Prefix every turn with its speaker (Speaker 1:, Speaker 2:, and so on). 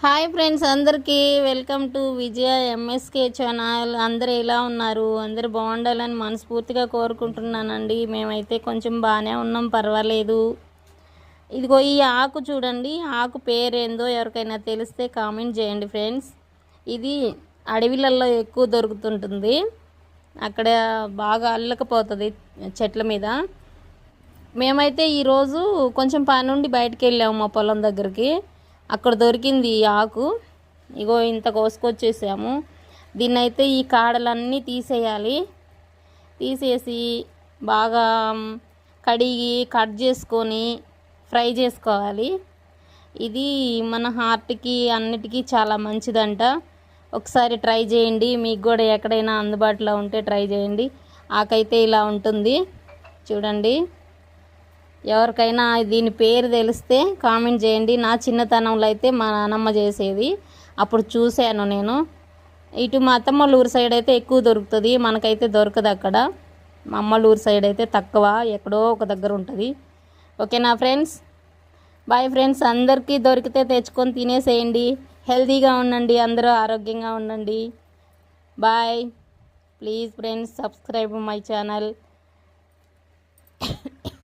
Speaker 1: Hi friends, అందరికీ welcome to Vijaya MSK channel. అందరూ ఎలా ఉన్నారు? అందరూ బాగుండాలని మనస్ఫూర్తిగా కోరుకుంటున్నానండి. మేమైతే కొంచెం బాగానే ఉన్నాం, పర్వాలేదు. ఇదిగో ఈ ఆకు చూడండి, ఆకు పేరేందో ఎవరికైనా తెలిస్తే కామెంట్ చేయండి ఫ్రెండ్స్. ఇది అడవిలలో ఎక్కువ దొరుకుతుంటుంది, అక్కడ బాగా అల్లకపోతుంది చెట్ల మీద. మేమైతే ఈరోజు కొంచెం పని నుండి బయటకు వెళ్ళాము మా పొలం దగ్గరికి. అక్కడ దొరికింది ఈ ఆకు. ఇగో ఇంత కోసుకొచ్చేసాము. దీన్నైతే ఈ కాడలన్నీ తీసేయాలి. తీసేసి బాగా కడిగి కట్ చేసుకొని ఫ్రై చేసుకోవాలి. ఇది మన హార్ట్కి అన్నిటికీ చాలా మంచిదంట. ఒకసారి ట్రై చేయండి, మీకు కూడా ఎక్కడైనా అందుబాటులో ఉంటే ట్రై చేయండి. ఆకైతే ఇలా ఉంటుంది చూడండి. ఎవరికైనా దీని పేరు తెలిస్తే కామెంట్ చేయండి. నా చిన్నతనంలో అయితే మా నాన్నమ్మ చేసేది, అప్పుడు చూశాను నేను. ఇటు మా అత్తమ్మల ఊరు సైడ్ అయితే ఎక్కువ దొరుకుతుంది, మనకైతే దొరకదు అక్కడ. మా అమ్మల ఊరు సైడ్ అయితే తక్కువ, ఎక్కడో ఒక దగ్గర ఉంటుంది. ఓకేనా ఫ్రెండ్స్? Bye friends. అందరికీ దొరికితే తెచ్చుకొని తినేసేయండి. హెల్తీగా ఉండండి, అందరూ ఆరోగ్యంగా ఉండండి. Bye. Please friends, subscribe my channel.